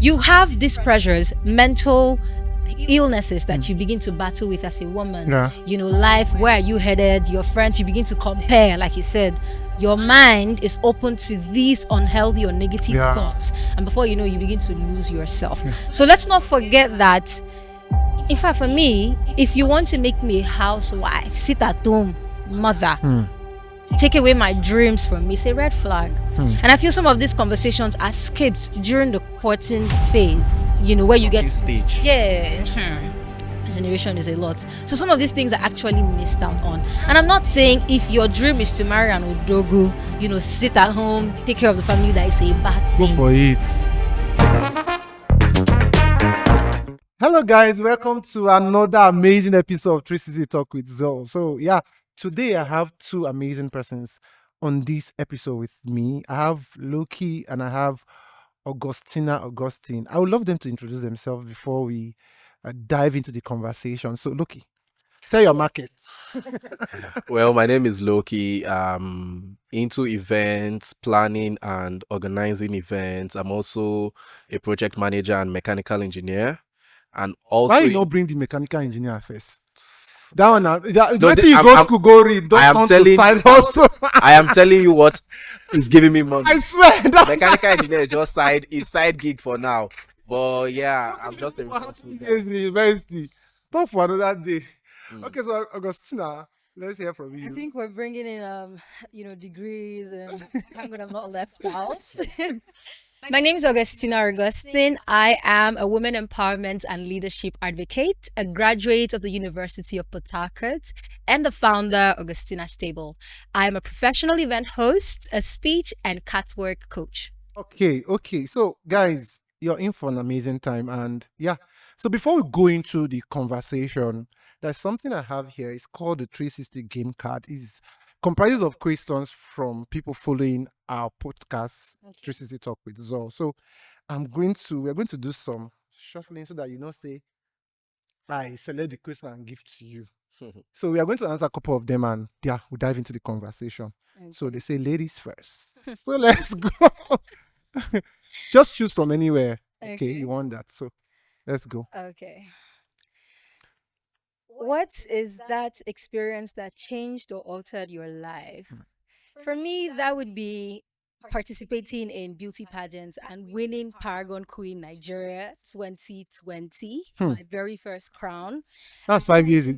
you have these pressures, mental illnesses that you begin to battle with as a woman. Yeah. Life, where are you headed? Your friends, you begin to compare, like you said. Your mind is open to these unhealthy or negative thoughts, and before you know, you begin to lose yourself. So let's not forget that. In fact, for me, if you want to make me a housewife, sit at home, mother, take away my dreams from me, it's a red flag. And I feel some of these conversations are skipped during the courting phase, where you get This stage. Generation is a lot. So some of these things are actually missed out on. And I'm not saying if your dream is to marry an odogu, sit at home, take care of the family, that is a bad Go thing. for it. Hello guys, welcome to another amazing episode of 360 Talk with Zor. So yeah, today I have two amazing persons on this episode with me. I have Loki and I have Augustine. I would love them to introduce themselves before we dive into the conversation. So Loki, say your market. Well, my name is Loki. Into events, planning and organizing events. I'm also a project manager and mechanical engineer. And also, Why you not bring the mechanical engineer first? That one, No, let you I'm- go I'm- school, go read. Don't I am come telling- to side hustle. I am telling you what is giving me money. I swear. That Mechanical engineer is just side gig for now. But yeah, I'm just a resourceful guy. Yes, the university. Talk for another day. Mm. Okay, so Augustina, let's hear from you. I think we're bringing in, degrees, and thank God I'm not left out. My name is Augustine. I am a women empowerment and leadership advocate, a graduate of the University of Port Harcourt, and the founder, Augustina Stable. I am a professional event host, a speech and catwalk coach. Okay. So, guys, you're in for an amazing time. And yeah, so before we go into the conversation, there's something I have here. It's called the 360 game card. It comprises of questions from people following our podcast, 360 Talk with Zor. So, we're going to do some shuffling so that say, I select the question and give to you. So we are going to answer a couple of them and yeah, we'll dive into the conversation. So they say ladies first. So let's go. Just choose from anywhere. Okay, you want that. So let's go. Okay. What is that experience that changed or altered your life? For me, that would be participating in beauty pageants and winning Paragon Queen Nigeria 2020, my very first crown. That's 5 years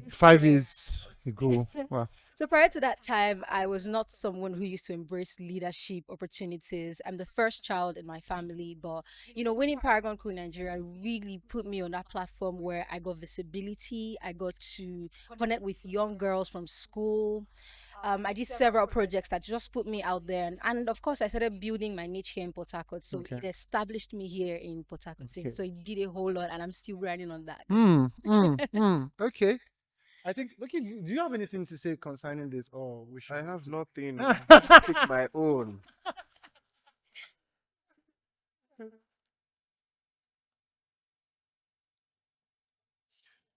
ago. Wow. So prior to that time, I was not someone who used to embrace leadership opportunities. I'm the first child in my family, but winning Paragon Queen Nigeria really put me on that platform where I got visibility. I got to connect with young girls from school. I did several projects that just put me out there, and of course, I started building my niche here in Port Harcourt. So it established me here in Port Harcourt. Okay. So it did a whole lot, and I'm still grinding on that. Okay. I think, do you have anything to say concerning this? Or we should I have nothing. I pick my own.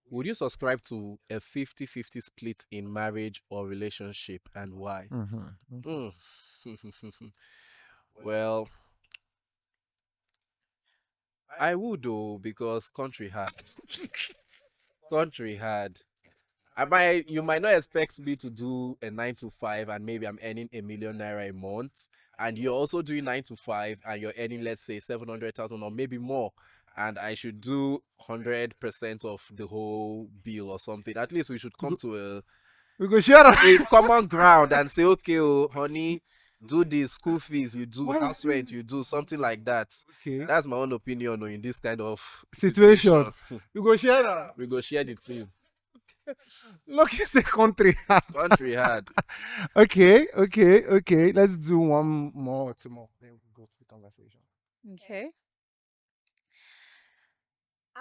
Would you subscribe to a 50-50 split in marriage or relationship, and why? Mm. Well, I would though, because country hard. Country hard. You might not expect me to do a 9 to 5 and maybe I'm earning ₦1 million a month, and you're also doing 9 to 5 and you're earning, let's say, 700,000 or maybe more, and I should do 100% of the whole bill or something. At least we should come to we go share a common ground and say, okay, oh, honey, do the school fees, you do house rent, you do something like that. Okay. That's my own opinion in this kind of Situation. You go share that. We go share the team. Look, it's a country. Country hard. Okay. Let's do one more or two more. Then we'll go to the conversation. Okay.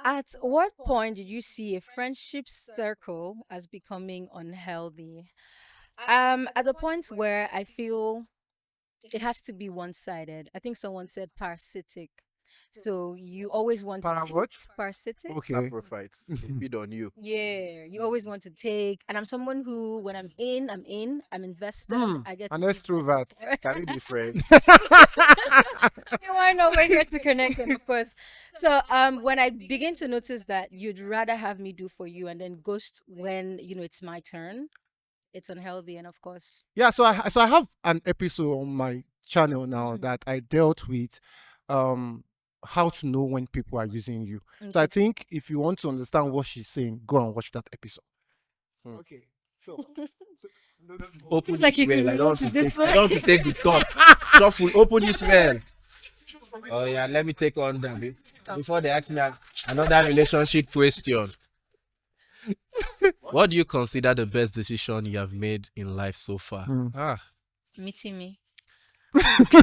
At what point did you see a friendship circle as becoming unhealthy? At the point where I feel it has to be one-sided. I think someone said parasitic. So you always want Para to what? parasitic. Okay. Sacrifice. They feed on you. Yeah, you always want to take, and I'm someone who, when I'm in, I'm invested. I get An to give extrovert. Can we be friends? why not? We're here to connect, and of course. So, when I begin to notice that you'd rather have me do for you, and then ghost when it's my turn, it's unhealthy, and of course, Yeah, so I have an episode on my channel now that I dealt with how to know when people are using you. So I okay. think if you want to understand what she's saying, go and watch that episode. Okay. So Open Seems like you it well. can I don't want to relate to take, this I don't want to take the top. Shuffle. Open it well. Oh yeah, let me take on that before they ask me another relationship question. What do you consider the best decision you have made in life so far? meeting me.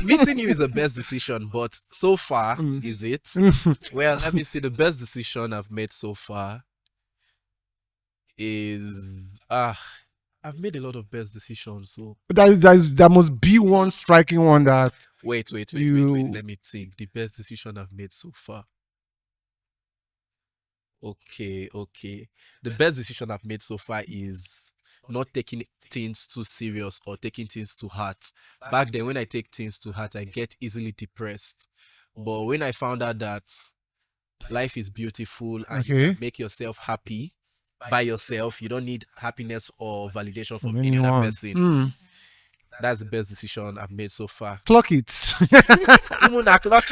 Meeting you is the best decision, but so far, is it? Well, let me see. The best decision I've made so far is I've made a lot of best decisions. So there must be one striking one that wait. Let me think. The best decision I've made so far. Okay. The best decision I've made so far is not taking things too serious or taking things too hard. Back then, when I take things too hard, I get easily depressed. But when I found out that life is beautiful and you Okay. can make yourself happy by yourself, you don't need happiness or validation from From any other anyone. person. That's the best decision I've made so far. Clock it. Even a clock.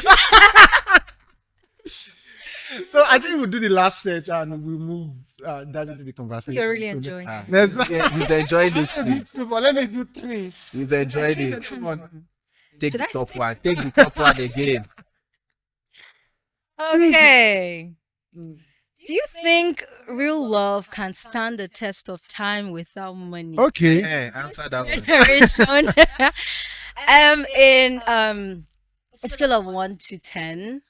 So I think we'll do the last set and we'll move that into the conversation. You're really So enjoying. let's You've enjoyed this. let me do 3. You've enjoyed this. Take Should the I? top one. Take the top one again. Okay. Do you think real love can stand the test of time without money? Okay. Yeah, answer that one. Generation. In a scale of 1 to 10,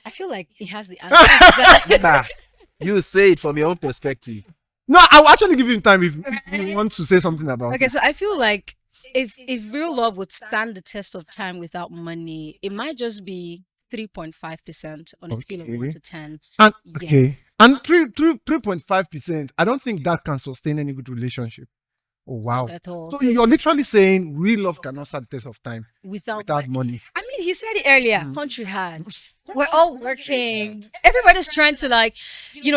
I feel like he has the answer. to that. Nah, you say it from your own perspective. No, I'll actually give him time if you want to say something about Okay, it. so I feel like if real love would stand the test of time without money, it might just be 3.5% on a scale of 1 to 10. And Yeah. okay. And 3.5%, I don't think that can sustain any good relationship. Oh wow. Not at all. So you're literally saying real love cannot stand the test of time Without without money. I mean, he said it earlier. Country hard. We're all working. Everybody's trying to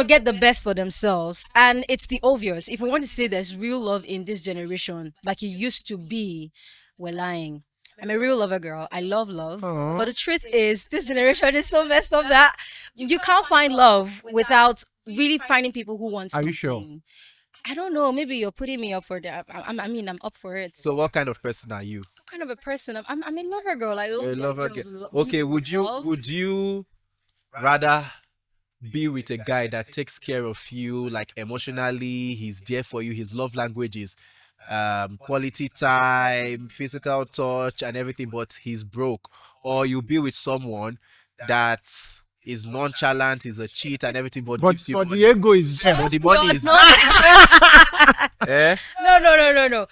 get the best for themselves, and it's the obvious. If we want to say there's real love in this generation, like it used to be, we're lying. I'm a real lover girl. I love love, Aw. but the truth is, this generation is so messed up that you can't find love without really finding people who want. Are you sure? something. I don't know. Maybe you're putting me up for that. I'm up for it. So what kind of person are you? What kind of a person? I'm a lover girl. I love A the lover idea of girl. love. Okay, would Love. you rather be with a guy that takes care of you like emotionally, he's there for you, his love language is quality time, physical touch and everything, but he's broke? Or you be with someone that is nonchalant, is a cheat and everything, but gives you But money. the ego is there. But the money is No. eh? No.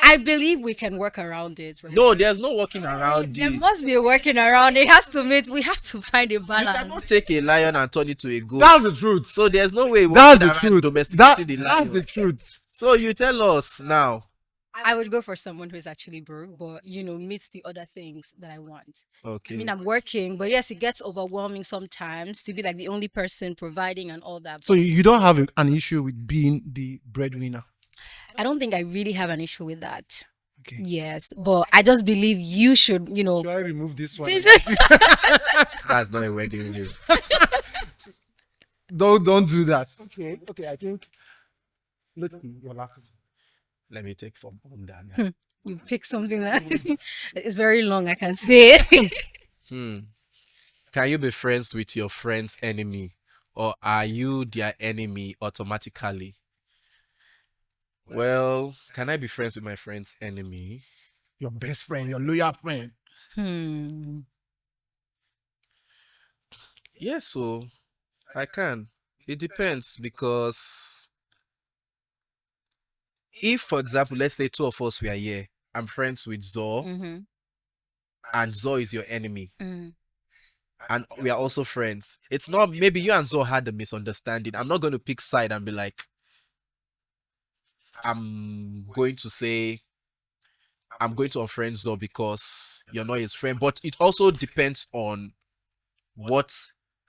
I believe we can work around it. Right? No, there's no walking around There it. must be a working around. It has to meet. We have to find a You balance. cannot take a lion and turn it to a goat. That's the truth. So there's no way That's walking the around truth. domesticating the That's lion. the truth. So you tell us now. I would go for someone who is actually broke, but meets the other things that I want. Okay. I mean, I'm working, but yes, it gets overwhelming sometimes to be like the only person providing and all that. So you don't have an issue with being the breadwinner. I don't think I really have an issue with that. Okay. Yes, but I just believe you should, Should I remove this one? That's not a wedding ring. Don't do that. Okay, I think look your last. Let me take from down. You pick something that it's very long. I can see it. Can you be friends with your friend's enemy, or are you their enemy automatically? Well, can I be friends with my friend's enemy? Your best friend, your loyal friend. Yes, so I can. It depends, because if, for example, let's say two of us were here, I'm friends with Zor, and Zor is your enemy, Mm. and we are also friends. It's not, maybe you and Zor had a misunderstanding. I'm not going to pick side and be like, I'm going to say I'm going to unfriend Zor because you're not his friend. But it also depends on what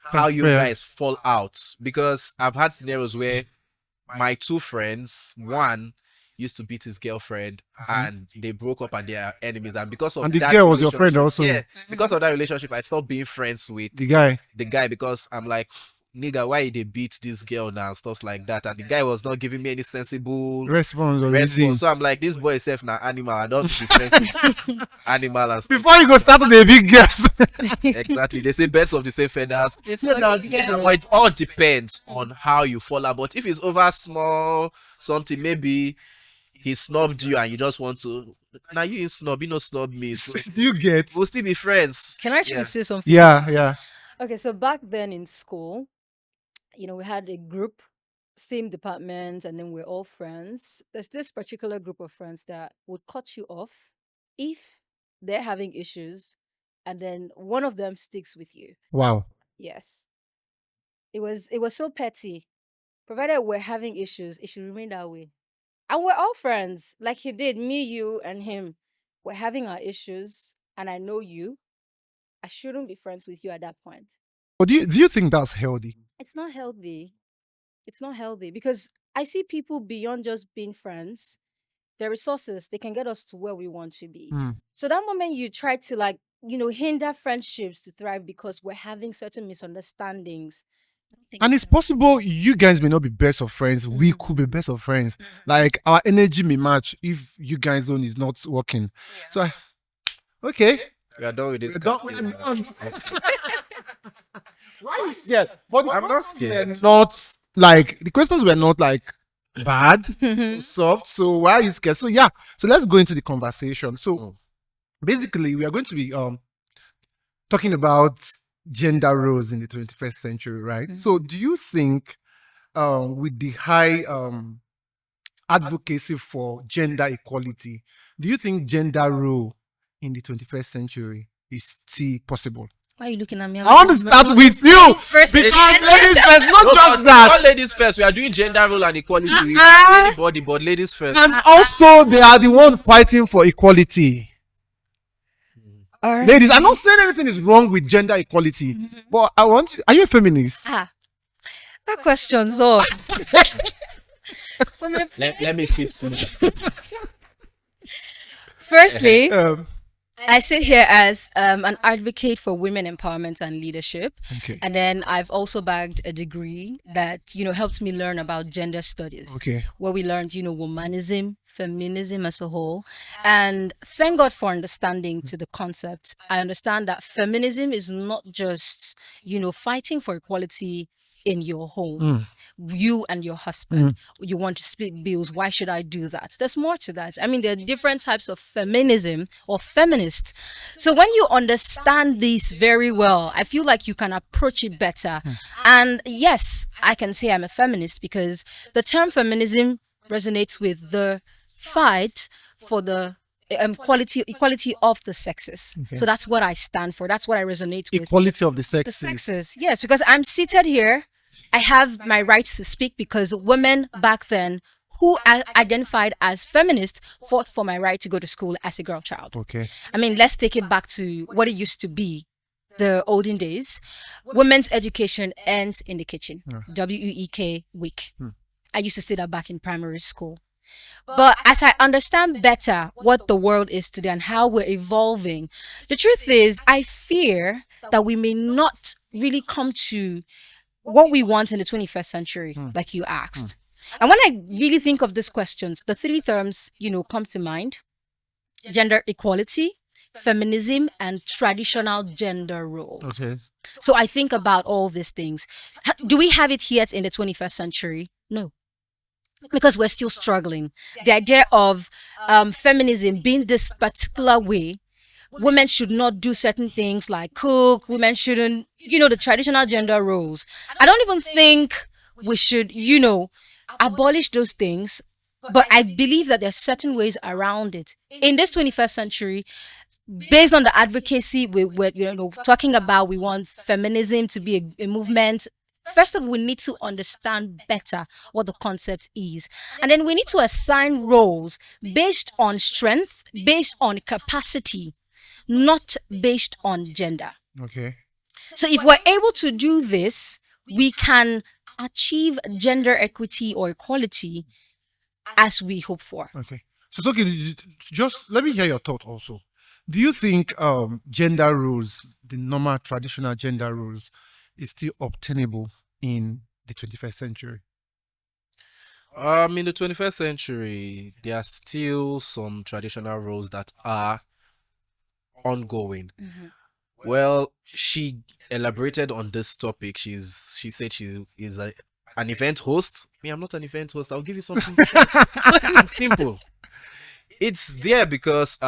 how you Yeah. guys fall out. Because I've had scenarios where my two friends, one used to beat his girlfriend and they broke up and they are enemies. And because of And the that girl was your friend relationship- also. Yeah, because of that relationship, I stopped being friends with The guy. the guy because I'm like, nigga, why they beat this girl now and stuff like that. And the guy was not giving me any sensible Response or reason. response. So I'm like, this boy is self now animal. I don't be friends with animal and stuff. Before you go start with the big girls. Exactly. They say birds of the same feathers. Yeah. But it all depends on how you fall out. But if it's over small something, maybe he snubbed you and you just want to, now you snub, you know, snub me. So Do you get? we'll still be friends. Can I actually Yeah. say something? Yeah. Okay, so back then in school, we had a group, same department, and then we're all friends. There's this particular group of friends that would cut you off if they're having issues, and then one of them sticks with you. Wow. Yes. It was so petty. Provided we're having issues, it should remain that way. And we're all friends. Like he did, me, you, and him. We're having our issues, and I know you. I shouldn't be friends with you at that point. But do you think that's healthy? It's not healthy. It's not healthy because I see people beyond just being friends. Their resources, they can get us to where we want to be. Mm. So that moment you try to hinder friendships to thrive because we're having certain misunderstandings. I don't think And it's possible you guys may not be best of friends. We could be best of friends. Like our energy may match if you guys' own is not working. So, okay. We are done with this. We're done. campaign We're now. done. Why are you scared? But I'm not scared. They're not like the questions were not like bad, soft. So why are you scared? So yeah. So let's go into the conversation. So basically, we are going to be talking about gender roles in the 21st century, right? So do you think with the high advocacy for gender equality, do you think gender role in the 21st century is still possible? Why are you looking at me? I want to start with you first. because ladies first, not No, just but that. not ladies first. We are doing gender role and equality with anybody, but ladies first. And also, they are the one fighting for equality. All right. Ladies, I'm not saying anything is wrong with gender equality, but I want you, are you a feminist? That question's on. Let me sip some. Firstly, Um, I sit here as an advocate for women empowerment and leadership. okay. And then I've also bagged a degree that, helps me learn about gender studies. Okay. Where we learned, womanism, feminism as a whole. And thank God for understanding to the concept. I understand that feminism is not just, fighting for equality in your home. You and your husband, you want to split bills. Why should I do that? There's more to that. I mean, there are different types of feminism or feminists. So when you understand this very well, I feel like you can approach it better. And yes, I can say I'm a feminist because the term feminism resonates with the fight for the equality of the sexes. Okay. So that's what I stand for. That's what I resonate with. Equality of the The sexes. sexes, yes, because I'm seated here. I have my right to speak because women back then who identified as feminists fought for my right to go to school as a girl child. Okay. I mean, let's take it back to what it used to be, the olden days. Women's education ends in the kitchen. WEEK week. I used to say that back in primary school. But as I understand better what the world is today and how we're evolving, the truth is I fear that we may not really come to what we want in the 21st century, like you asked. And when I really think of these questions, the three terms, come to mind: gender equality, feminism, and traditional gender roles. Okay. So I think about all these things. Do we have it yet in the 21st century? No. Because we're still struggling. The idea of feminism being this particular way, women should not do certain things like cook, women shouldn't, the traditional gender roles. I don't even think we should, abolish those things, but I believe that there are certain ways around it. In this 21st century, based on the advocacy we're talking about, we want feminism to be a movement. First of all, we need to understand better what the concept is. And then we need to assign roles based on strength, based on capacity, not based on gender. Okay. So if we're able to do this, we can achieve gender equity or equality as we hope for. Okay. So, okay, just let me hear your thought also. Do you think gender roles, the normal traditional gender roles, is still obtainable in the 21st century? In the 21st century, there are still some traditional roles that are ongoing. Well, she elaborated on this topic. She said she is an event host. Me, I'm not an event host. I'll give you something short and simple. It's there because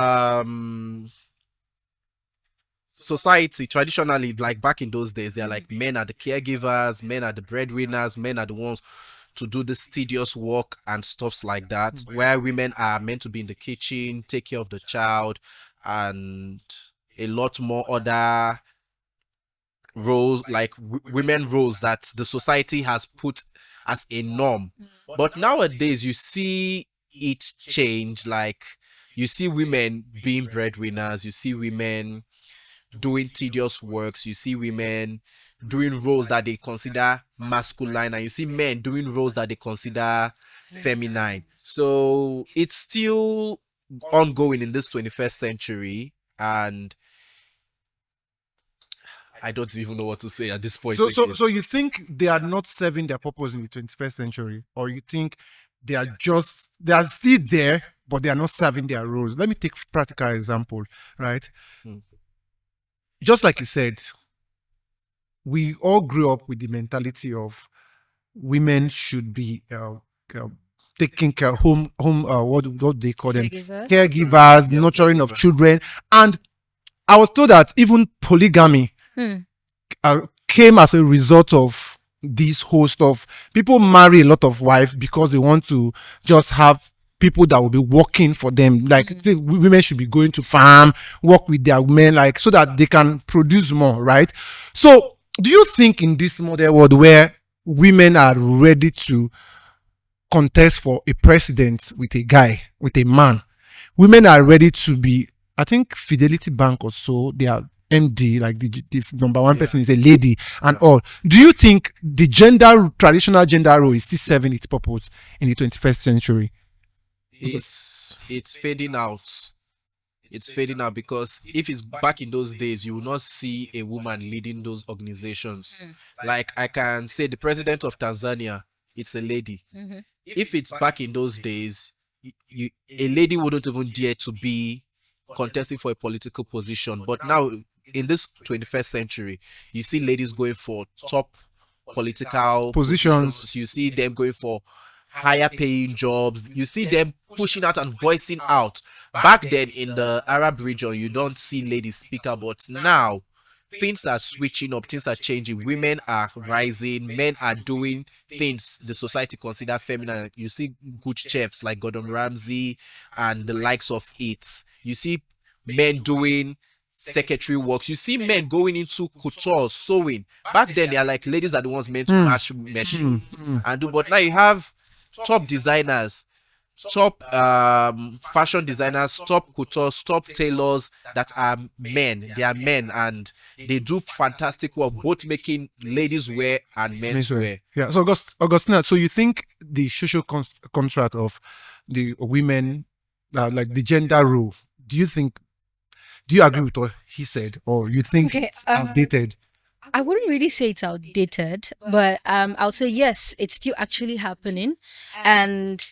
society traditionally, like back in those days, they're like men are the caregivers, men are the breadwinners, men are the ones to do this tedious work and stuffs like that, where women are meant to be in the kitchen, take care of the child, and a lot more other roles, like women roles that the society has put as a norm. But nowadays you see it change. Like, you see women being breadwinners, you see women doing tedious works, you see women doing roles that they consider masculine, and you see men doing roles that they consider feminine. So it's still ongoing in this 21st century, and I don't even know what to say at this point. So you think they are not serving their purpose in the 21st century, or you think they are still there, but they are not serving their roles? Let me take practical example, right? Just like you said, we all grew up with the mentality of women should be taking care of home what they call them, caregivers, nurturing of children. And I was told that even polygamy came as a result of this host of people marry a lot of wives because they want to just have people that will be working for them. Like, say, women should be going to farm, work with their men, like, so that they can produce more, right? So do you think in this modern world where women are ready to contest for a president with a man, women are ready to be, I think Fidelity Bank or so, they are MD, like the number one person is a lady and all. Do you think the traditional gender role is still serving its purpose in the 21st century? It's fading out. It's fading out because if it's back in those days, you will not see a woman leading those organizations. Like, I can say the president of Tanzania, it's a lady. If it's back in those days, a lady wouldn't even dare to be contesting for a political position. But now, in this 21st century, you see ladies going for top political positions. You see them going for higher paying jobs. You see them pushing out and voicing out. Back then in the Arab region, you don't see ladies speak out, but now things are switching up, things are changing. Women are rising, men are doing things the society consider feminine. You see good chefs like Gordon Ramsay and the likes of it. You see men doing secretary works. You see men going into couture, sewing. Back then, they are like ladies are the ones meant to mash machine and do. But now you have top designers, top fashion designers, top coutures, top tailors that are men. They are men and they do fantastic work, both making ladies wear and men's wear. Yeah. So Augustina, so you think the social construct of the women, like the gender role, do you agree with what he said, or you think it's outdated? I wouldn't really say it's outdated, but I would say yes, it's still actually happening. And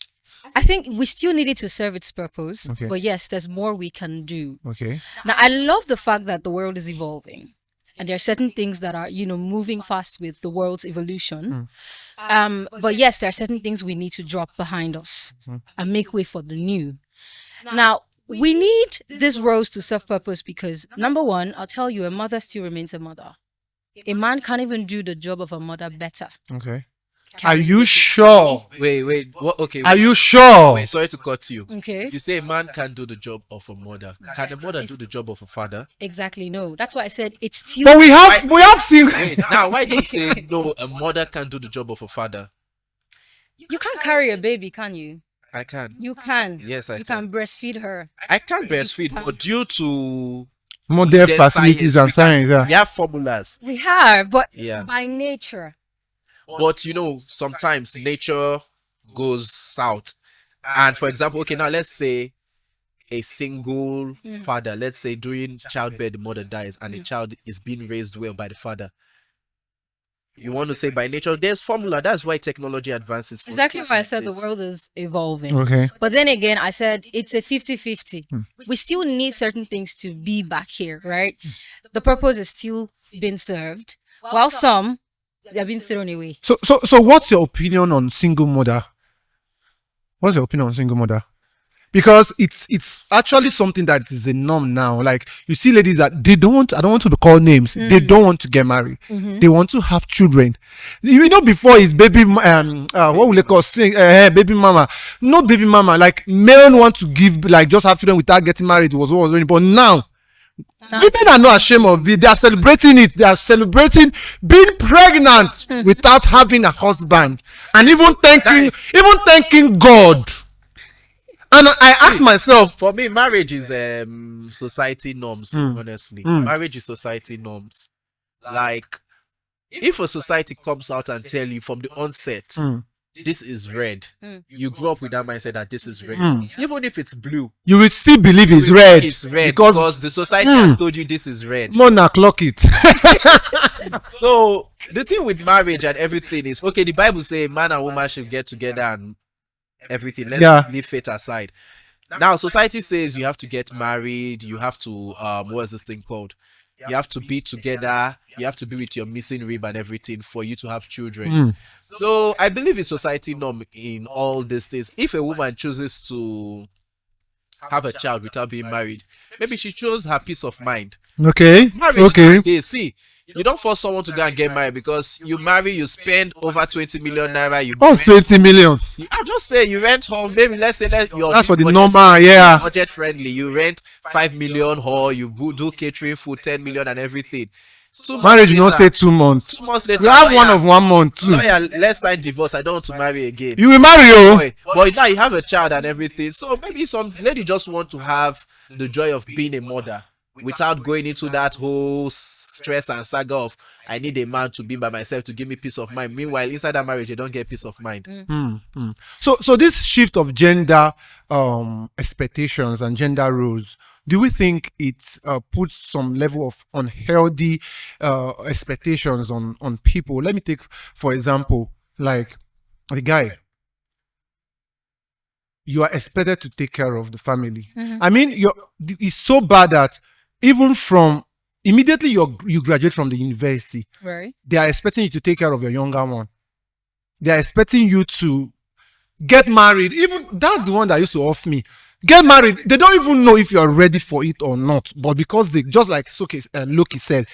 I think we still need it to serve its purpose. Okay. But yes, there's more we can do. Okay. Now, I love the fact that the world is evolving. And there are certain things that are, moving fast with the world's evolution. But yes, there are certain things we need to drop behind us and make way for the new. Now, we need these roles to serve purpose because, number one, I'll tell you, a mother still remains a mother. A man can't even do the job of a mother better. Okay. Are you sure? Wait. What? Okay. Are Wait. you sure? Wait, sorry to cut you. Okay. You say a man can do the job of a mother. Can a mother do the job of a father? Exactly. No. That's why I said it's still. But we have seen. Wait, now why do you say no? A mother can do the job of a father. You can't carry a baby, can you? I can. You can. Yes, I You can. can breastfeed her. I can breastfeed, but due to Modern there's facilities and science. Yeah. we have formulas. We have, but Yeah. by nature. But you know, sometimes nature goes south. And for example, okay, now let's say a single father, let's say during childbirth, the mother dies and the child is being raised well by the father. You want to say by nature, there's formula. That's why technology advances. Exactly why I said the world is evolving. Okay. But then again, I said it's a 50-50. We still need certain things to be back here, right? The purpose is still being served, while some they're being thrown away. So what's your opinion on single mother? What's your opinion on single mother? Because it's actually something that is a norm now. Like you see ladies that they don't want, I don't want to call names, they don't want to get married. They want to have children. You know, before is baby what will they call baby mama. Not baby mama, like men want to give, like just have children without getting married. It was what was doing. But now women are not ashamed of it. They are celebrating it. They are celebrating being pregnant without having a husband, and even thanking God. And I ask myself, for me, marriage is society norms. Honestly, marriage is society norms. Like, if a society comes out and tell you from the onset, this is red, you grow up with that mindset that this is red. Even if it's blue, you will still believe it's red. It's red because the society has told you this is red. Mona clock it. So the thing with marriage and everything is, okay, the Bible says man and woman should get together and everything. Let's leave faith aside. Now society says you have to get married, you have to what is this thing called? You have to be together, you have to be with your missing rib and everything for you to have children. So I believe in society norm in all these things. If a woman chooses to have a child without being married, maybe she chose her peace of mind. Okay. They see, you don't force someone to go and get married because you marry, you spend over 20 million naira. What's 20 million? I just say you rent home. Maybe let's say that's for the normal, yeah. Budget friendly. You rent 5 million hall. You do catering food 10 million and everything. Marriage you not stay 2 months. 2 months later, You have one of 1 month too. Let's sign divorce. I don't want to marry again. You will marry you. But now you have a child and everything. So maybe some lady just want to have the joy of being a mother without going into that whole stress and saga of I need a man to be by myself to give me peace of mind. Meanwhile, inside that marriage, they don't get peace of mind. So this shift of gender expectations and gender roles, do we think it puts some level of unhealthy expectations on people? Let me take, for example, like the guy. You are expected to take care of the family. I mean, it's so bad that even from immediately you graduate from the university, Right. they are expecting you to take care of your younger one. They are expecting you to get married. Even that's the one that used to offer me. Get married. They don't even know if you are ready for it or not. But because they, just like Loki said,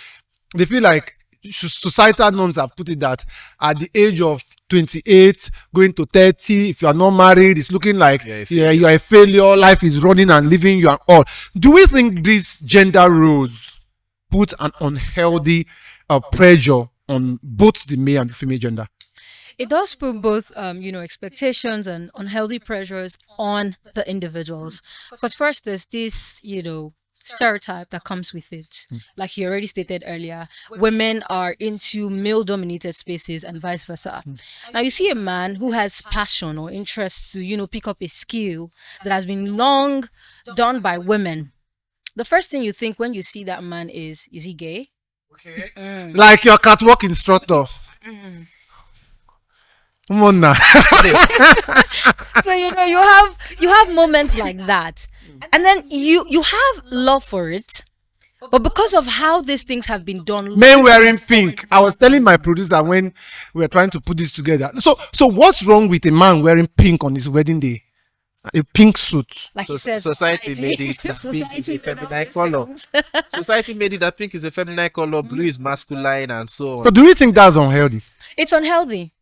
they feel like societal norms have put it that at the age of 28 going to 30, if you are not married, it's looking like you are a failure. Life is running and leaving you and all. Do we think these gender roles put an unhealthy pressure on both the male and the female gender? It does put both, expectations and unhealthy pressures on the individuals. Because first there's this, stereotype that comes with it. Like you already stated earlier, women are into male-dominated spaces and vice versa. Now you see a man who has passion or interest to, pick up a skill that has been long done by women. The first thing you think when you see that man is he gay? Okay. Like your catwalk instructor. Come on now. So you have moments like that, and then you have love for it, but because of how these things have been done, men wearing pink. I was telling my producer when we were trying to put this together. So what's wrong with a man wearing pink on his wedding day? A pink suit. Like you said, society made it that pink is a feminine color. Society made it that pink is a feminine color, blue is masculine, and so on. But do you think that's unhealthy? It's unhealthy.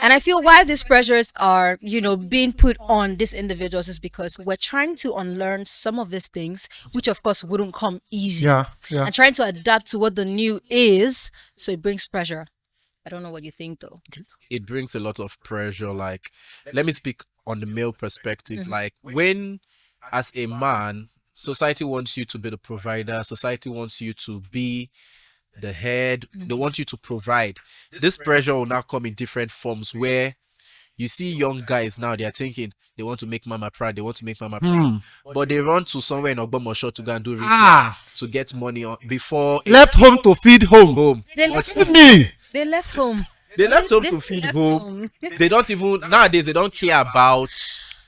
And I feel why these pressures are, being put on these individuals is because we're trying to unlearn some of these things, which of course wouldn't come easy. Yeah. And trying to adapt to what the new is. So it brings pressure. I don't know what you think though. It brings a lot of pressure. Like, let me speak on the male perspective. Like, when as a man, society wants you to be the provider, society wants you to be the head, they want you to provide. This pressure will now come in different forms, where you see young guys now, they are thinking they want to make mama proud, but they run to somewhere in Ogbomosho to go and do research to get money on before Left home to feed home. They left home. They left home to feed home. They don't even, nowadays, they don't care about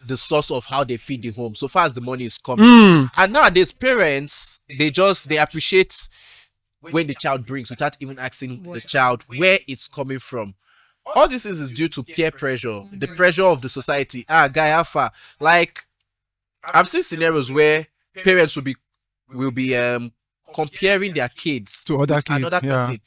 the source of how they feed the home, so far as the money is coming. And nowadays, parents, they appreciate when the child brings without even asking the child where it's coming from. All this is due to peer pressure, the pressure of the society. Guy, alpha. Like, I've seen scenarios where parents will be comparing their kids to other with kids. Another person.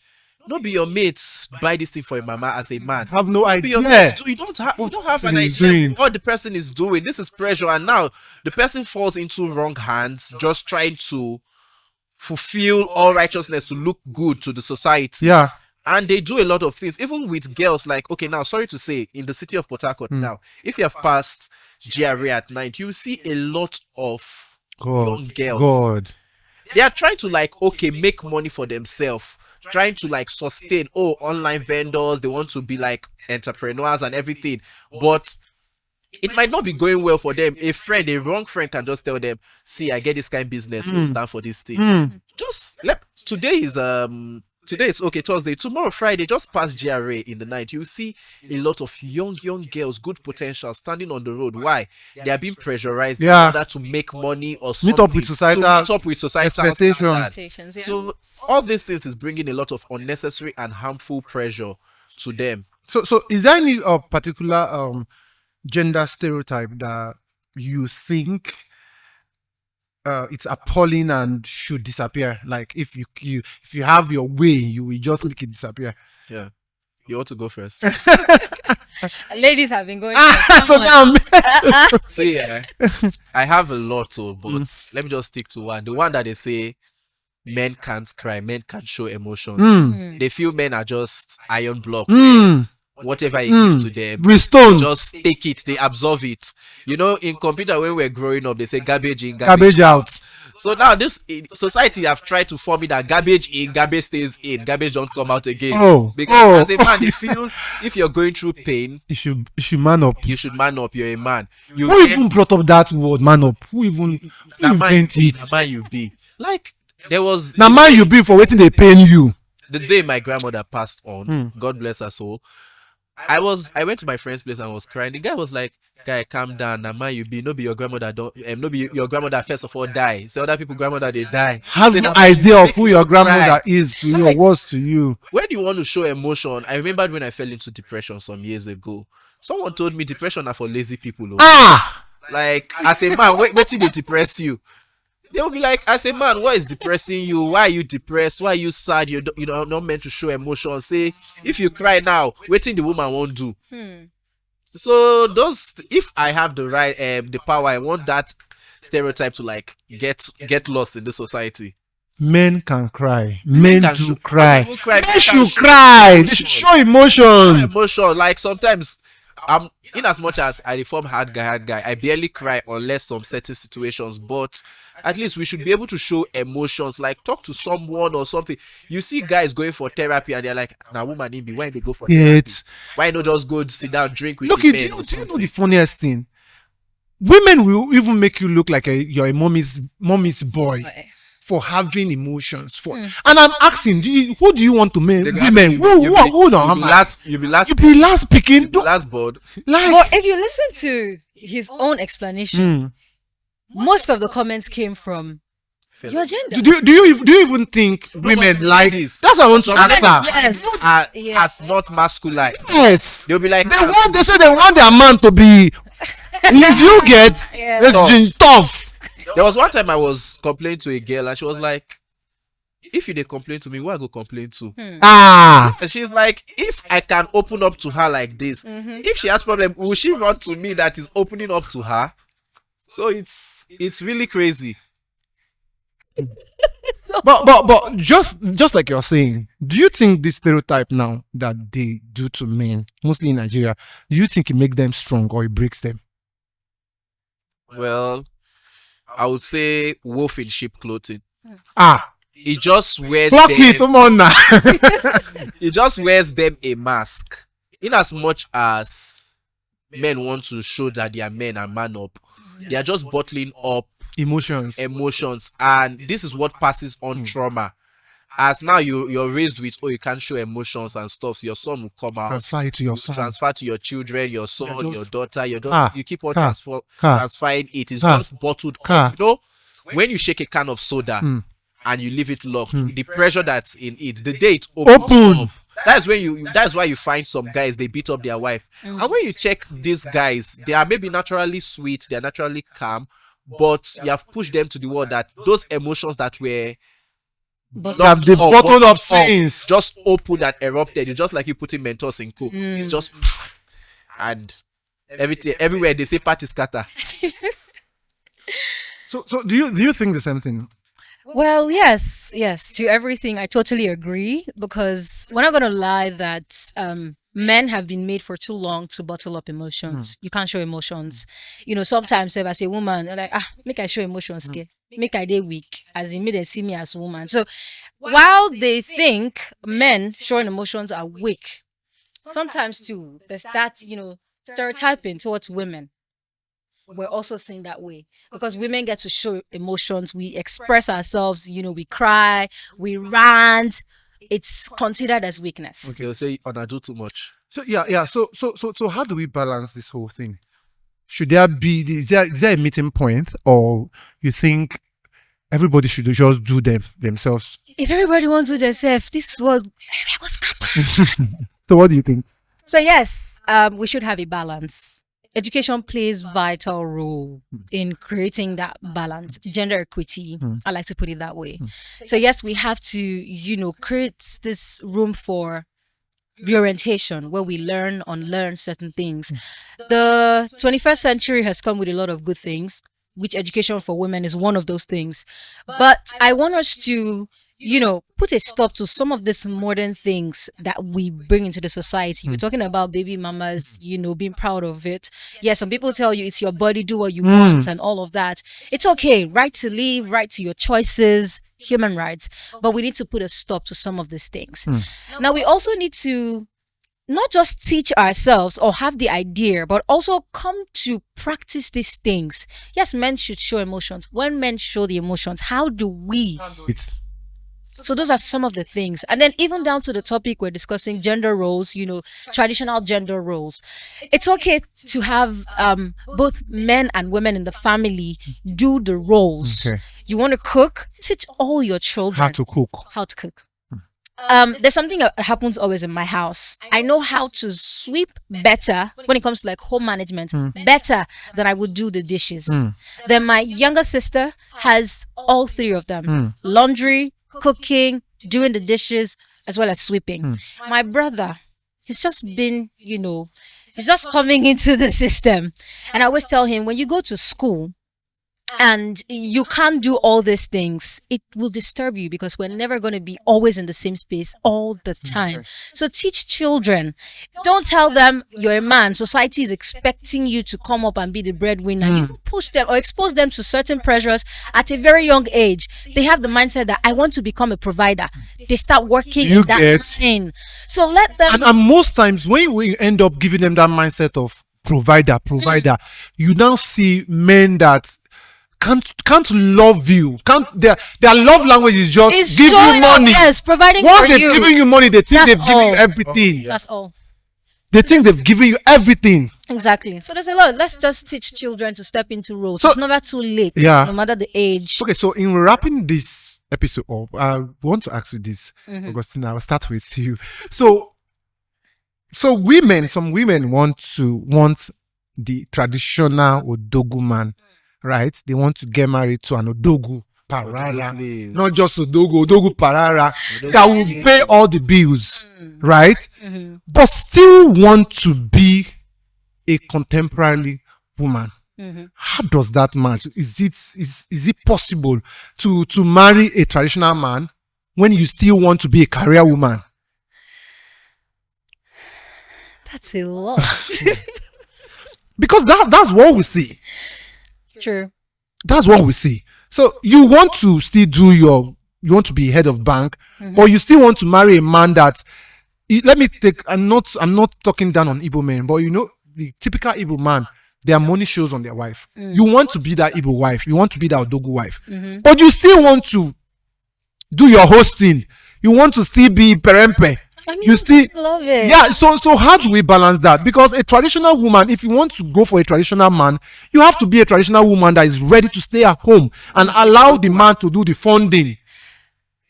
Don't be your mates buy this thing for your mama as a man. Have no idea. You don't have an idea what the person is doing. This is pressure, and now the person falls into wrong hands, just trying to fulfill all righteousness to look good to the society. Yeah. And they do a lot of things, even with girls. Like, okay, now, sorry to say, in the city of Port Harcourt now, if you have passed GRA at night, you see a lot of young girls. They are trying to, like, okay, make money for themselves, trying to, like, sustain, online vendors, they want to be like entrepreneurs and everything, but it might not be going well for them. A wrong friend can just tell them, see, I get this kind of business, don't stand for this thing. Today is okay, Thursday. Tomorrow, Friday, just past GRA in the night, you see a lot of young girls, good potential, standing on the road. Why? They are being pressurized in order to make money or something. Meet up with societal expectations. Yeah. So all these things is bringing a lot of unnecessary and harmful pressure to them. So is there any particular gender stereotype that you think it's appalling and should disappear? Like, if you have your way, you will just make it disappear. Yeah, you ought to go first. Ladies have been going. So now, See, I have a lot to, but let me just stick to one. The one that they say men can't cry, men can't show emotions. They feel men are just iron block. Whatever you give to them, Bristol, just take it, they absorb it. You know, in computer, when we're growing up, they say garbage in, garbage out. So now this society have tried to form it that garbage in, garbage stays in, garbage don't come out again. Because as a man, they feel if you're going through pain, you should man up. You should man up. You're a man. Who even brought up that word, man up? Who invented it? Man you be. Like, there was now man you be for waiting they pain you. The day my grandmother passed on, God bless her soul, I went to my friend's place and was crying. The guy was like, "Guy, calm down. Now, man, you be no be your grandmother. No be your grandmother first of all die. So other people grandmother they die. Has no idea of who your grandmother is to you or was to you. When you want to show emotion, I remembered when I fell into depression some years ago. Someone told me depression are for lazy people. Like, as a man, wait till they depress you. They'll be like, as a man, what is depressing you? Why are you depressed? Why are you sad? You're not meant to show emotion. Say, if you cry now, waiting the woman won't do. So if I have the right, the power, I want that stereotype to like get lost in the society. Men can cry. Men do cry. Men should cry. They should show emotion. Emotion. Like, sometimes, in as much as I reform hard guy, I barely cry unless some certain situations, but at least we should be able to show emotions, like talk to someone or something. You see guys going for therapy and they're like, nah, woman in be, why they go for therapy? Why not just go sit down, drink with do you know the funniest thing? Women will even make you look like you're a mommy's boy for having emotions. And I'm asking, who do you want to make women? Who no? You be last picking. Last board. But if you listen to his own explanation, most of the comments came from your gender. Do you even think women like this? That's what I want to answer. Yes. As not masculine. Yes. They'll be like, they say they want their man to be. You get tough. There was one time I was complaining to a girl and she was like, if you dey complain to me, who I go complain to? Ah, And she's like, if I can open up to her like this, if she has problem, will she run to me that is opening up to her? So it's really crazy. but just like you're saying, do you think this stereotype now that they do to men, mostly in Nigeria, do you think it makes them strong or it breaks them? Well, I would say wolf in sheep clothing. Ah, He just wears fuck it, them, come on now. he just wears them a mask. In as much as men want to show that they are men and man up, they are just bottling up Emotions. emotions, and this is what passes on trauma. As now you're raised with, oh, you can't show emotions and stuff, so your son will come out, Transfer it to your son. transfer to your children, your son, just- your daughter, you keep on Ah. transferring it. It's Ah. just bottled Ah. up. You know, when you shake a can of soda and you leave it locked, the pressure that's in it, the day it opens Open. up, that's why you find some guys, they beat up their wife. And when you check these guys, they are maybe naturally sweet, they're naturally calm, but you have pushed them to the world that those emotions that were Have they bottled up since? just opened and erupted. It's just like you putting Mentos in Coke. It's just and everything everywhere they say party scatter. So do you think the same thing? Well, yes, to everything. I totally agree, because we're not going to lie that men have been made for too long to bottle up emotions. You can't show emotions. You know, sometimes if I say woman, they're like, make I show emotions, make I day weak, as in me they see me as woman. So while they think men showing emotions are weak, sometimes too, there's that, stereotyping towards women. We're also seen that way because women get to show emotions. We express ourselves, we cry, we rant. It's considered as weakness. Okay, they'll say I do too much. So yeah. So how do we balance this whole thing? Should there be is there a meeting point, or you think everybody should just do themselves? If everybody wants to do themselves, this world was scatter. So what do you think? So yes, we should have a balance. Education plays vital role in creating that balance, gender equity. I like to put it that way. So yes, we have to, create this room for reorientation where we learn, unlearn certain things. The 21st century has come with a lot of good things, which education for women is one of those things. But I want us to put a stop to some of these modern things that we bring into the society. We're talking about baby mamas, being proud of it. Yeah, some people tell you it's your body, do what you want and all of that. It's okay. Right to live, right to your choices, human rights. But we need to put a stop to some of these things. Now, we also need to not just teach ourselves or have the idea, but also come to practice these things. Yes, men should show emotions. When men show the emotions, how do we... So those are some of the things. And then even down to the topic we're discussing, gender roles, traditional gender roles. It's okay to have both men and women in the family do the roles. Okay. You want to cook? Teach all your children How to cook. how to cook. There's something that happens always in my house. I know how to sweep better when it comes to like home management, better than I would do the dishes. Then my younger sister has all three of them. Laundry, cooking, doing the dishes, as well as sweeping. My brother, he's just been, he's just coming into the system. And I always tell him, when you go to school and you can't do all these things, it will disturb you because we're never going to be always in the same space all the time. So teach children. Don't tell them you're a man. Society is expecting you to come up and be the breadwinner. You push them or expose them to certain pressures at a very young age. They have the mindset that I want to become a provider. They start working in that thing. So let them... And most times when we end up giving them that mindset of provider, you now see men that can't love you. Their love language is just give you money. Yes, providing Once for they've you. given you money, they think That's they've given you all. everything. That's all. They think they've given you everything. Exactly. So there's a lot. Let's just teach children to step into roles. So- It's never too late. Yeah. No matter the age. Okay, so in wrapping this episode up, I want to ask you this, Augustine. I'll start with you. So some women want the traditional Odogu man, right? They want to get married to an Odogu parara, please. not just Odogu parara, Odogu, that will please. pay all the bills, right? Mm-hmm. But still want to be a contemporary woman. Mm-hmm. How does that match? Is it possible to marry a traditional man when you still want to be a career woman? That's a lot. Because that's what we see. True. That's what we see. So you want to still you want to be head of bank, but you still want to marry a man that, let me take, I'm not talking down on Igbo men, but the typical Igbo man, their money shows on their wife. You want to be that Igbo wife, you want to be that Odogu wife, but you still want to do your hosting, you want to still be perempe. I mean, You still love it. Yeah, so how do we balance that? Because a traditional woman, if you want to go for a traditional man, you have to be a traditional woman that is ready to stay at home and allow the man to do the funding.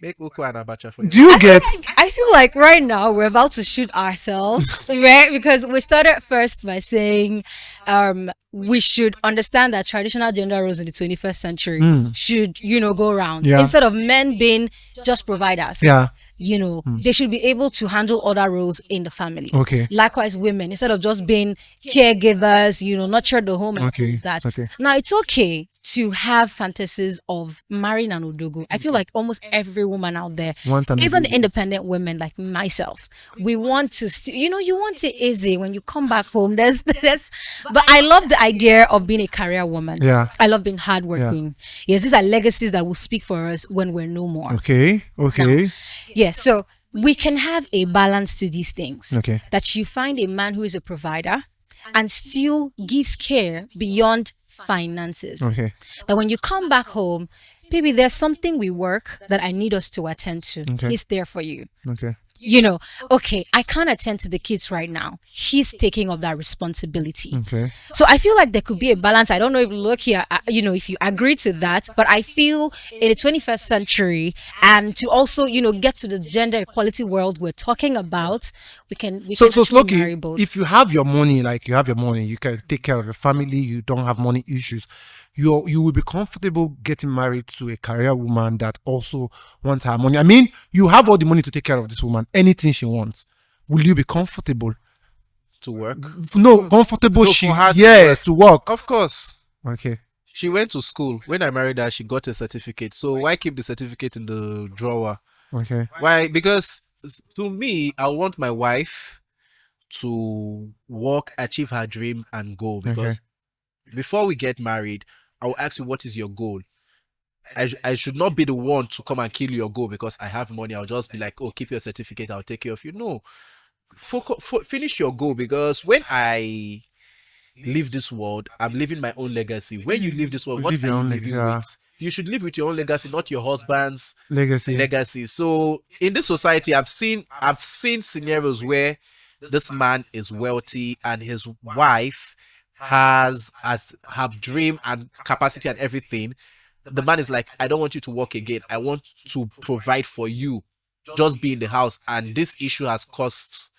Make Uko and Abacha for you. Do you get? I feel like right now we're about to shoot ourselves, right? Because we started first by saying we should understand that traditional gender roles in the 21st century should, go around. Yeah. Instead of men being just providers. Yeah. They should be able to handle other roles in the family. Okay. Likewise, women, instead of just being caregivers, nurture the home and all of that. Okay. Now, it's okay to have fantasies of marrying an Odogu. I feel like almost every woman out there, even independent women like myself, we want to, you want it easy when you come back home. There's, but I love the idea of being a career woman. Yeah. I love being hardworking. Yes, these are legacies that will speak for us when we're no more. Okay. Yes, so we can have a balance to these things. Okay. That you find a man who is a provider and still gives care beyond finances. Okay. That when you come back home, baby, there's something we work that I need us to attend to. Okay. He's there for you. Okay. Okay, I can't attend to the kids right now. He's taking up that responsibility. Okay. So I feel like there could be a balance. I don't know if Loki, if you agree to that, but I feel in the 21st century and to also, get to the gender equality world we're talking about, we can So actually marry Loki, both. if you have your money, you can take care of your family, you don't have money issues, you will be comfortable getting married to a career woman that also wants her money. I mean, you have all the money to take care of this woman, anything she wants. Will you be comfortable? To work? No, comfortable. No, She for her to yes to work. Of course. Okay. She went to school. When I married her, she got a certificate. So why keep the certificate in the drawer? Okay. Why? Because to me, I want my wife to work, achieve her dream, and go. Because before we get married, I will ask you, what is your goal? I should not be the one to come and kill your goal because I have money. I'll just be like, oh, keep your certificate. I'll take care of you. No, finish your goal, because when I leave this world, I'm leaving my own legacy. When you leave this world, what are you living with? You should live with your own legacy, not your husband's legacy. So in this society, I've seen scenarios where this man is wealthy and his wife has her dream and capacity and everything. The man is like, I don't want you to work again. I want to provide for you. Just be in the house. And this issue has caused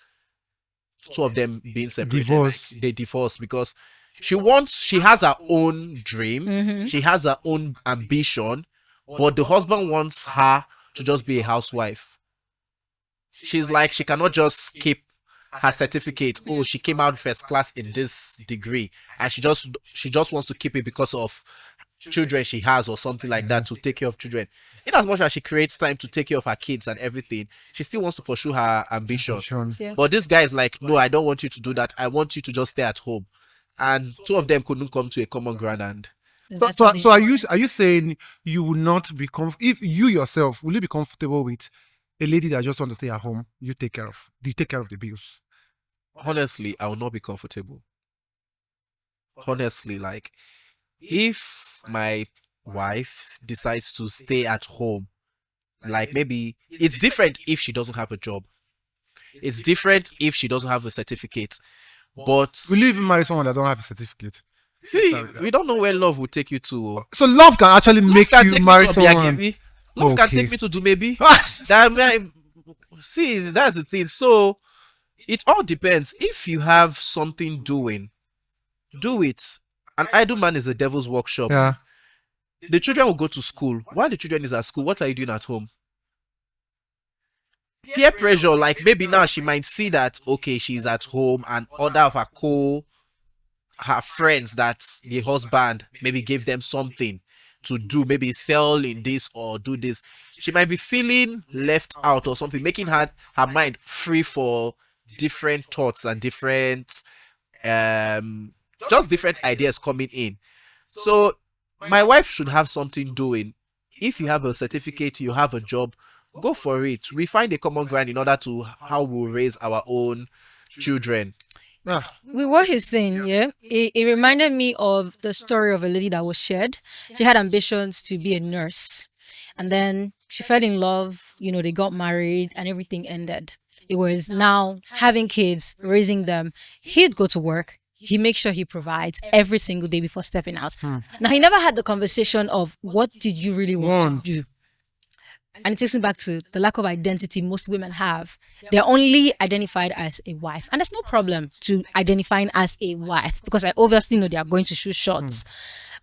two of them being separated. Divorce. They divorced because she has her own dream. She has her own ambition, but the husband wants her to just be a housewife. She's like, she cannot just keep her certificate. Oh, she came out first class in this degree, and she just wants to keep it because of children she has or something like that, to take care of children. In as much as she creates time to take care of her kids and everything, she still wants to pursue her ambition. Yeah. But this guy is like, no, I don't want you to do that. I want you to just stay at home. And two of them couldn't come to a common ground. And So are you saying you will not be if you yourself, will you be comfortable with a lady that just wants to stay at home? You take care of the bills. honestly, I will not be comfortable. Honestly, like, if my wife decides to stay at home, like, maybe it's different if she doesn't have a job. It's different if she doesn't have a certificate. But Will you even marry someone that don't have a certificate? see, we don't know where love will take you to. So love can actually make Love can you take me marry to someone. Obiageli. Love can Okay. take me to do maybe. See, that's the thing. So it all depends. If you have something doing, do it. An idle man is a devil's workshop. Yeah. the children will go to school. While the children is at school, what are you doing at home? Peer pressure, like maybe now she might see that okay, she's at home and other of her friends that the husband maybe gave them something to do, maybe sell in this or do this. She might be feeling left out or something, making her mind free for different thoughts and different just different ideas coming in. So my wife should have something doing. If you have a certificate, you have a job, go for it. We find a common ground in order to how we raise our own children. With what he's saying, yeah, it reminded me of the story of a lady that was shared. She had ambitions to be a nurse, and then she fell in love. They got married, and everything ended. It was now having kids, raising them. He'd go to work. He makes sure he provides every single day before stepping out. Now, he never had the conversation of what did you really want to do? And it takes me back to the lack of identity most women have. They're only identified as a wife. And there's no problem to identifying as a wife because I obviously know they are going to shoot shots.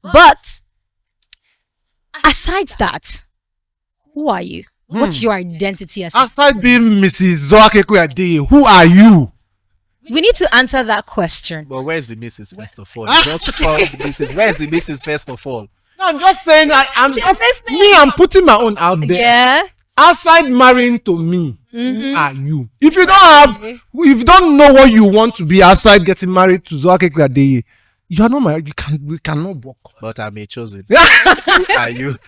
But aside that, who are you? What's your identity as aside being Mrs. Zor-Akekue, who are you? We need to answer that question. But where's the Mrs. first of all? Just call the Mrs. Where's the Mrs. first of all? I'm just saying I'm putting my own out there. Yeah. Outside marrying to me, who are you? If you don't know what you want to be outside getting married to Zor-Akekue, you are not married. We cannot work. But I may chosen. Who are you?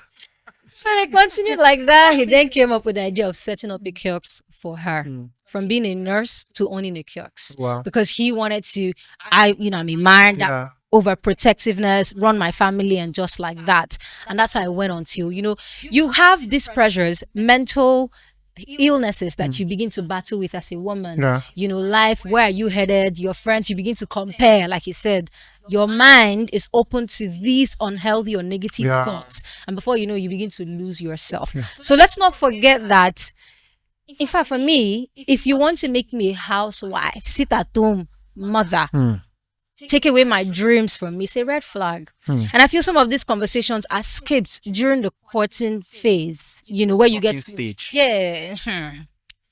So they continued like that. He then came up with the idea of setting up a kiosk for her, from being a nurse to owning a kiosk. Wow. Because he wanted to, I'm a man that overprotectiveness, run my family and just like that. And that's how I went until, you have these pressures, mental illnesses that you begin to battle with as a woman. Life, where are you headed? Your friends, you begin to compare, like he said. Your mind is open to these unhealthy or negative thoughts. And before you know, you begin to lose yourself. So let's not forget that, in fact, for me, if you want to make me a housewife, sit at home, mother, take away my dreams from me, it's a red flag. And I feel some of these conversations are skipped during the courting phase, where you get stage.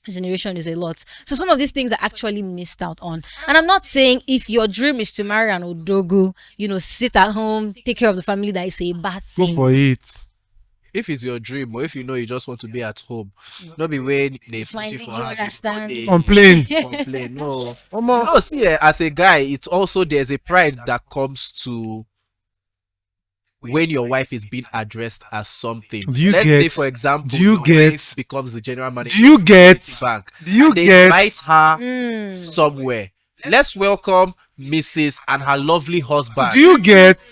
Generation is a lot. So some of these things are actually missed out on. And I'm not saying if your dream is to marry an Odogu, sit at home, take care of the family, that is a bad thing. Go for it. If it's your dream, or if you just want to be at home, not be when they put you for complain. No, see, as a guy, it's also there's a pride that comes to when your wife is being addressed as something. Let's say, for example, your wife becomes the general manager of the bank. They invite her somewhere. Let's welcome Mrs. and her lovely husband.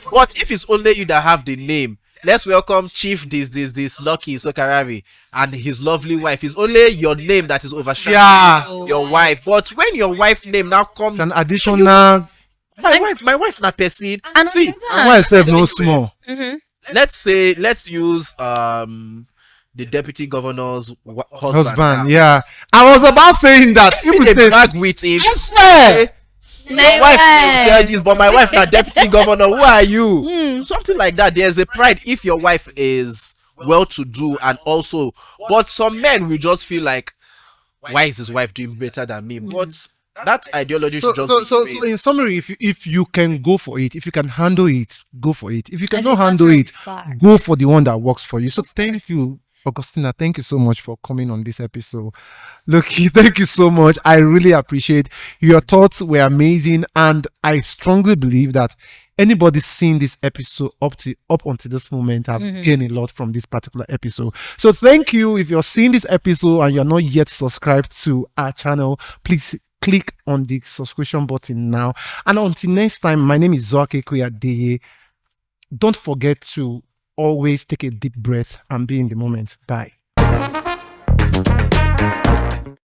But if it's only you that have the name, let's welcome Chief this Lucky Sokarari and his lovely wife. It's only your name that is overshadowing your wife. But when your wife name now comes, it's an additional. My wife not person. And see, my wife said no small. Let's use the deputy governor's husband. Yeah, I was about saying that. If they brag with him, I swear. My wife said this, but my wife not deputy governor. Who are you? Something like that. There's a pride if your wife is well-to-do and also, but some men will just feel like, why is his wife doing better than me? But that ideology should just so in summary, if you can go for it, if you can handle it, go for it. If you cannot handle it, go for the one that works for you. So thank you, Augustina. Thank you so much for coming on this episode. Loki, thank you so much. I really appreciate your thoughts. Were amazing, and I strongly believe that anybody seeing this episode up until this moment have gained a lot from this particular episode. So thank you. If you're seeing this episode and you're not yet subscribed to our channel, please click on the subscription button now. And until next time, my name is Zor-Akekue. Don't forget to always take a deep breath and be in the moment. Bye.